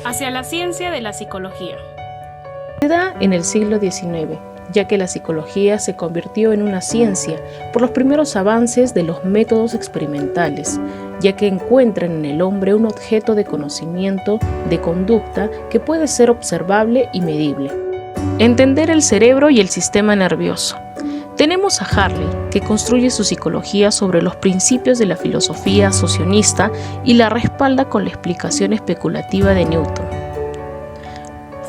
hacia la ciencia de la psicología. Se da en el siglo XIX, ya que la psicología se convirtió en una ciencia por los primeros avances de los métodos experimentales, ya que encuentran en el hombre un objeto de conocimiento, de conducta que puede ser observable y medible. Entender el cerebro y el sistema nervioso. Tenemos a Harley, que construye su psicología sobre los principios de la filosofía asociacionista y la respalda con la explicación especulativa de Newton.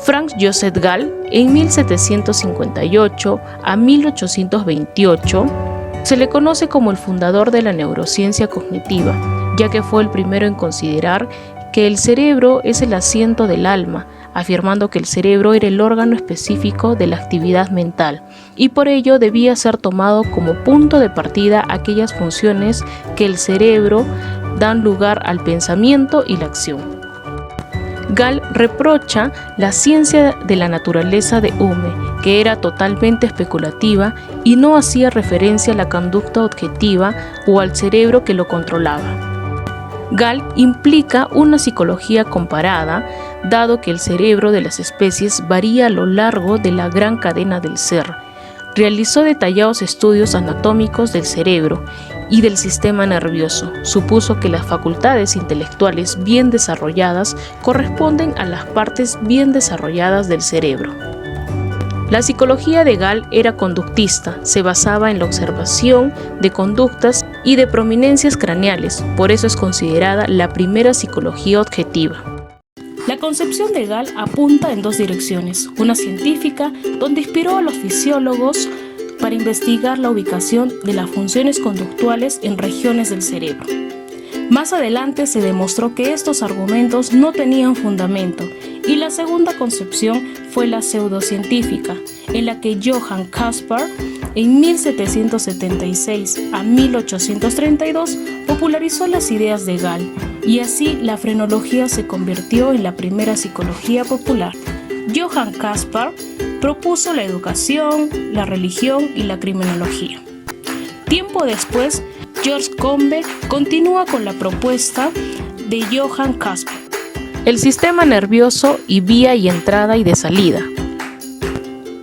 Franz Joseph Gall, en 1758 a 1828, se le conoce como el fundador de la neurociencia cognitiva, ya que fue el primero en considerar que el cerebro es el asiento del alma, afirmando que el cerebro era el órgano específico de la actividad mental y por ello debía ser tomado como punto de partida aquellas funciones que el cerebro dan lugar al pensamiento y la acción. Gall reprocha la ciencia de la naturaleza de Hume, que era totalmente especulativa y no hacía referencia a la conducta objetiva o al cerebro que lo controlaba. Gall implica una psicología comparada, dado que el cerebro de las especies varía a lo largo de la gran cadena del ser. Realizó detallados estudios anatómicos del cerebro y del sistema nervioso. Supuso que las facultades intelectuales bien desarrolladas corresponden a las partes bien desarrolladas del cerebro. La psicología de Gall era conductista, se basaba en la observación de conductas y de prominencias craneales, por eso es considerada la primera psicología objetiva. La concepción de Gall apunta en dos direcciones, una científica, donde inspiró a los fisiólogos para investigar la ubicación de las funciones conductuales en regiones del cerebro. Más adelante se demostró que estos argumentos no tenían fundamento, y la segunda concepción fue la pseudocientífica, en la que Johann Caspar, en 1776 a 1832, popularizó las ideas de Gall, y así la frenología se convirtió en la primera psicología popular. Johann Caspar propuso la educación, la religión y la criminología. Tiempo después, George Combe continúa con la propuesta de Johann Caspar. El sistema nervioso y vía y entrada y de salida.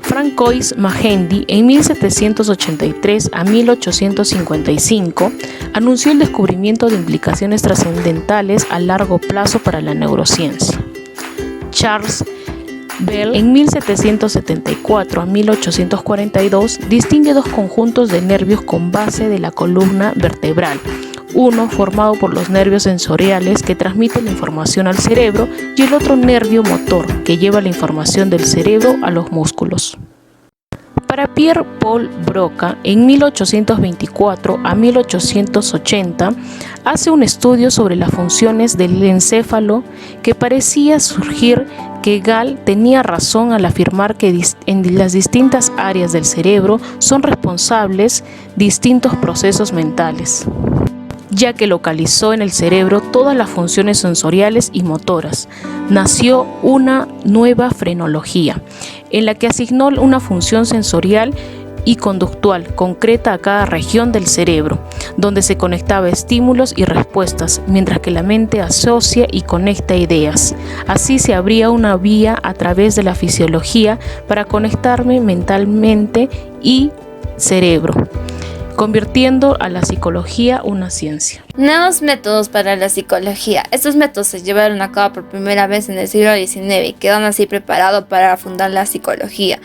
Francois Magendie, en 1783 a 1855, anunció el descubrimiento de implicaciones trascendentales a largo plazo para la neurociencia. Charles Bell, en 1774 a 1842, distingue dos conjuntos de nervios con base de la columna vertebral, uno formado por los nervios sensoriales que transmiten la información al cerebro y el otro nervio motor que lleva la información del cerebro a los músculos. Para Pierre Paul Broca, en 1824 a 1880, hace un estudio sobre las funciones del encéfalo que parecía sugerir que Gall tenía razón al afirmar que en las distintas áreas del cerebro son responsables distintos procesos mentales, ya que localizó en el cerebro todas las funciones sensoriales y motoras. Nació una nueva frenología, en la que asignó una función sensorial y conductual concreta a cada región del cerebro, donde se conectaba estímulos y respuestas, mientras que la mente asocia y conecta ideas. Así se abría una vía a través de la fisiología para conectarme mentalmente y cerebro, convirtiendo a la psicología una ciencia. Nuevos métodos para la psicología. Estos métodos se llevaron a cabo por primera vez en el siglo XIX y quedaron así preparados para fundar la psicología.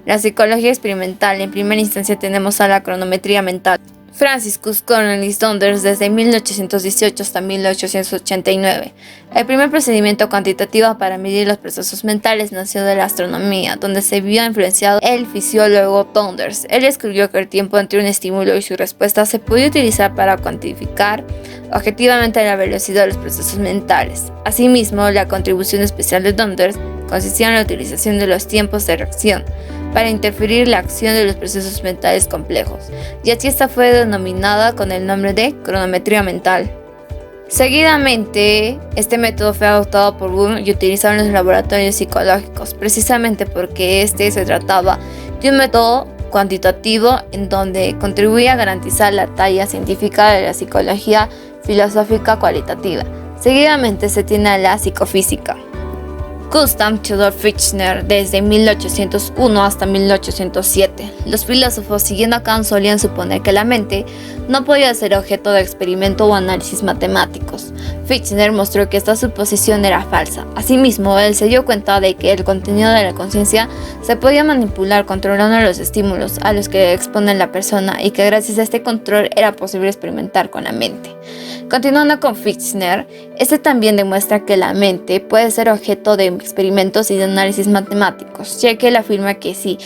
La psicología experimental. En primera instancia tenemos a la cronometría mental. Franciscus Cornelis Donders, desde 1818 hasta 1889. El primer procedimiento cuantitativo para medir los procesos mentales nació de la astronomía, donde se vio influenciado el fisiólogo Donders. Él escribió que el tiempo entre un estímulo y su respuesta se podía utilizar para cuantificar objetivamente la velocidad de los procesos mentales. Asimismo, la contribución especial de Donders consistía en la utilización de los tiempos de reacción para interferir la acción de los procesos mentales complejos, y así esta fue denominada con el nombre de cronometría mental. Seguidamente, este método fue adoptado por Wundt y utilizado en los laboratorios psicológicos, precisamente porque se trataba de un método cuantitativo en donde contribuía a garantizar la talla científica de la psicología filosófica cualitativa. Seguidamente se tiene a la psicofísica. Gustav Theodor Fichte desde 1801 hasta 1807. Los filósofos siguiendo a Kant solían suponer que la mente no podía ser objeto de experimento o análisis matemáticos. Fichte mostró que esta suposición era falsa. Asimismo, él se dio cuenta de que el contenido de la conciencia se podía manipular controlando los estímulos a los que expone la persona y que gracias a este control era posible experimentar con la mente. Continuando con Fichte, este también demuestra que la mente puede ser objeto de experimentos y de análisis matemáticos, ya que él afirma que sí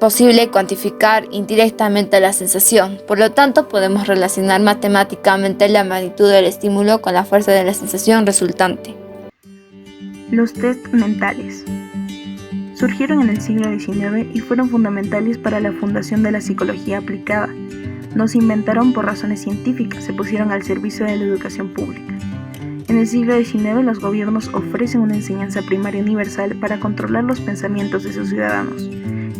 posible cuantificar indirectamente la sensación. Por lo tanto, podemos relacionar matemáticamente la magnitud del estímulo con la fuerza de la sensación resultante. Los test mentales surgieron en el siglo XIX y fueron fundamentales para la fundación de la psicología aplicada. No se inventaron por razones científicas, se pusieron al servicio de la educación pública. En el siglo XIX, los gobiernos ofrecen una enseñanza primaria universal para controlar los pensamientos de sus ciudadanos.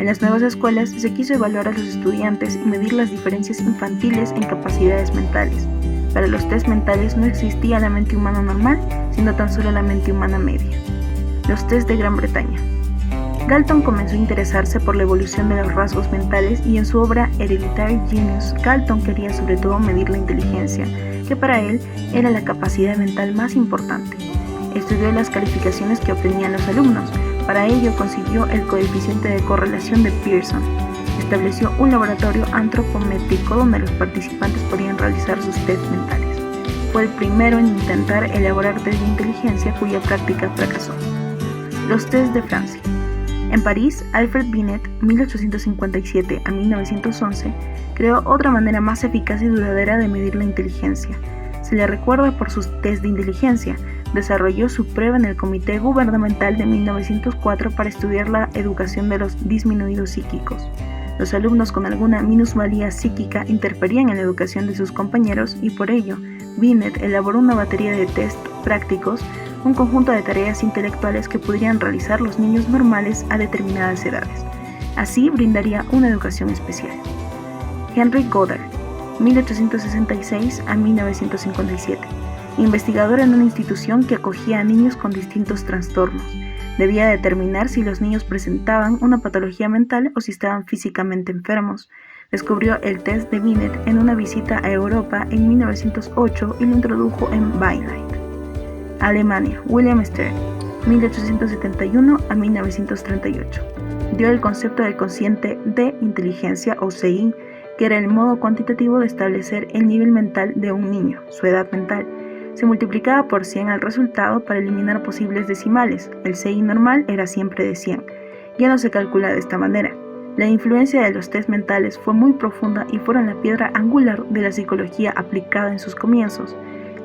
En las nuevas escuelas se quiso evaluar a los estudiantes y medir las diferencias infantiles en capacidades mentales. Para los test mentales no existía la mente humana normal, sino tan solo la mente humana media. Los test de Gran Bretaña. Galton comenzó a interesarse por la evolución de los rasgos mentales y en su obra Hereditary Genius, Galton quería sobre todo medir la inteligencia, que para él era la capacidad mental más importante. Estudió las calificaciones que obtenían los alumnos. Para ello consiguió el coeficiente de correlación de Pearson. Estableció un laboratorio antropométrico donde los participantes podían realizar sus test mentales. Fue el primero en intentar elaborar test de inteligencia cuya práctica fracasó. Los test de Francia. En París, Alfred Binet, 1857 a 1911, creó otra manera más eficaz y duradera de medir la inteligencia. Se le recuerda por sus test de inteligencia. Desarrolló su prueba en el Comité Gubernamental de 1904 para estudiar la educación de los disminuidos psíquicos. Los alumnos con alguna minusvalía psíquica interferían en la educación de sus compañeros y por ello, Binet elaboró una batería de test prácticos, un conjunto de tareas intelectuales que podrían realizar los niños normales a determinadas edades. Así brindaría una educación especial. Henry Goddard, 1866 a 1957, investigador en una institución que acogía a niños con distintos trastornos. Debía determinar si los niños presentaban una patología mental o si estaban físicamente enfermos. Descubrió el test de Binet en una visita a Europa en 1908 y lo introdujo en Bayreuth. Alemania, William Stern, 1871 a 1938. Dio el concepto del cociente de inteligencia o CI, que era el modo cuantitativo de establecer el nivel mental de un niño, su edad mental. Se multiplicaba por 100 al resultado para eliminar posibles decimales. El CI normal era siempre de 100. Ya no se calcula de esta manera. La influencia de los test mentales fue muy profunda y fueron la piedra angular de la psicología aplicada en sus comienzos.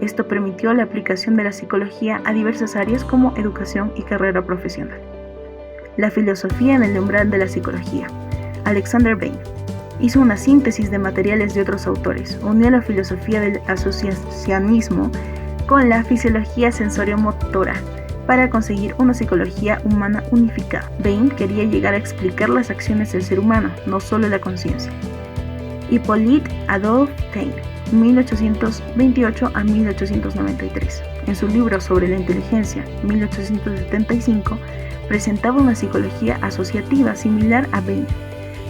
Esto permitió la aplicación de la psicología a diversas áreas como educación y carrera profesional. La filosofía en el umbral de la psicología. Alexander Bain hizo una síntesis de materiales de otros autores, unió la filosofía del asociacionismo con la fisiología sensoriomotora para conseguir una psicología humana unificada. Bain quería llegar a explicar las acciones del ser humano, no solo la conciencia. Hippolyte Adolphe Taine, 1828 a 1893. En su libro sobre la inteligencia, 1875, presentaba una psicología asociativa similar a Bain.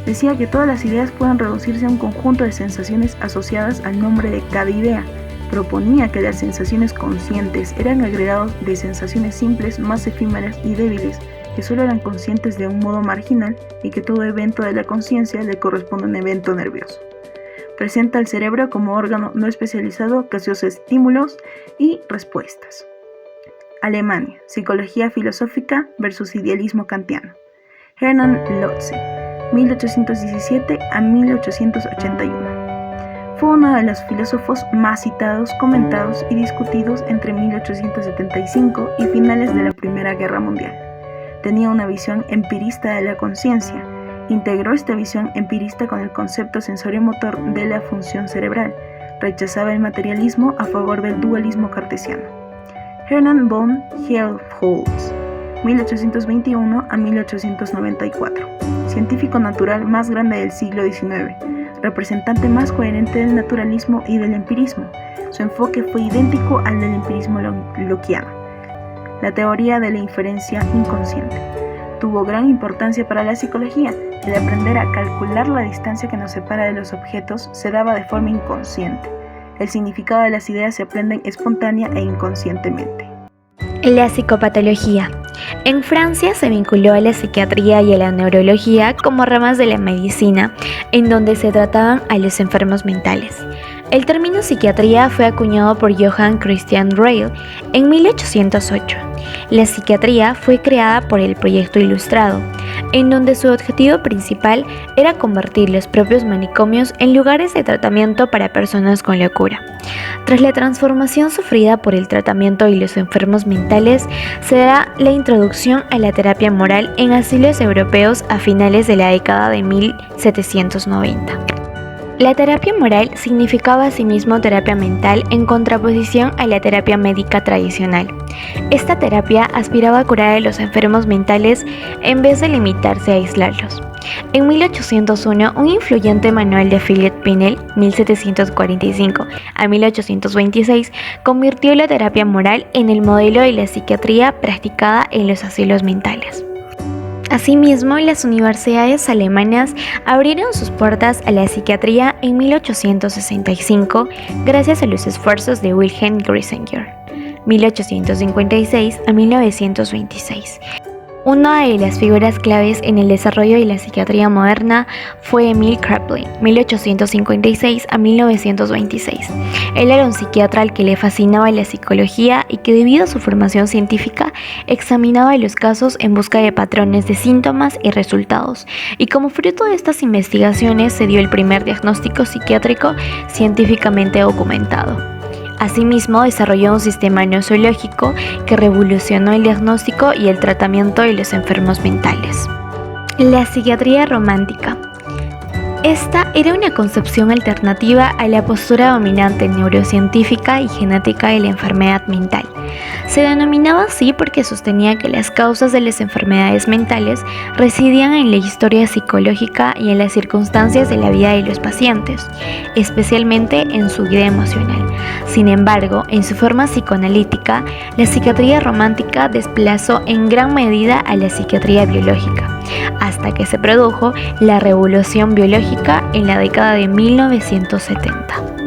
Decía que todas las ideas pueden reducirse a un conjunto de sensaciones asociadas al nombre de cada idea. Proponía que las sensaciones conscientes eran agregados de sensaciones simples más efímeras y débiles, que solo eran conscientes de un modo marginal y que todo evento de la conciencia le corresponde a un evento nervioso. Presenta al cerebro como órgano no especializado que asocia estímulos y respuestas. Alemania, psicología filosófica versus idealismo kantiano. Hermann Lotze, 1817 a 1881. Fue uno de los filósofos más citados, comentados y discutidos entre 1875 y finales de la Primera Guerra Mundial. Tenía una visión empirista de la conciencia. Integró esta visión empirista con el concepto sensoriomotor de la función cerebral. Rechazaba el materialismo a favor del dualismo cartesiano. Hermann von Helmholtz, 1821 a 1894. Científico natural más grande del siglo XIX, representante más coherente del naturalismo y del empirismo. Su enfoque fue idéntico al del empirismo lockeano. la teoría de la inferencia inconsciente. Tuvo gran importancia para la psicología. El aprender a calcular la distancia que nos separa de los objetos se daba de forma inconsciente. El significado de las ideas se aprenden espontánea e inconscientemente. La psicopatología. En Francia se vinculó a la psiquiatría y a la neurología como ramas de la medicina, en donde se trataban a los enfermos mentales. El término psiquiatría fue acuñado por Johann Christian Reil en 1808. La psiquiatría fue creada por el Proyecto Ilustrado, en donde su objetivo principal era convertir los propios manicomios en lugares de tratamiento para personas con locura. Tras la transformación sufrida por el tratamiento y los enfermos mentales, se da la introducción a la terapia moral en asilos europeos a finales de la década de 1790. La terapia moral significaba asimismo terapia mental en contraposición a la terapia médica tradicional. Esta terapia aspiraba a curar a los enfermos mentales en vez de limitarse a aislarlos. En 1801, un influyente manual de Philip Pinel, 1745 a 1826, convirtió la terapia moral en el modelo de la psiquiatría practicada en los asilos mentales. Asimismo, las universidades alemanas abrieron sus puertas a la psiquiatría en 1865 gracias a los esfuerzos de Wilhelm Griesinger, 1856 a 1926. Una de las figuras claves en el desarrollo de la psiquiatría moderna fue Emil Kraepelin, 1856 a 1926. Él era un psiquiatra al que le fascinaba la psicología y que, debido a su formación científica, examinaba los casos en busca de patrones de síntomas y resultados, y como fruto de estas investigaciones se dio el primer diagnóstico psiquiátrico científicamente documentado. Asimismo, desarrolló un sistema nosológico que revolucionó el diagnóstico y el tratamiento de los enfermos mentales. La psiquiatría romántica. Esta era una concepción alternativa a la postura dominante neurocientífica y genética de la enfermedad mental. Se denominaba así porque sostenía que las causas de las enfermedades mentales residían en la historia psicológica y en las circunstancias de la vida de los pacientes, especialmente en su vida emocional. Sin embargo, en su forma psicoanalítica, la psiquiatría romántica desplazó en gran medida a la psiquiatría biológica, hasta que se produjo la revolución biológica en la década de 1970.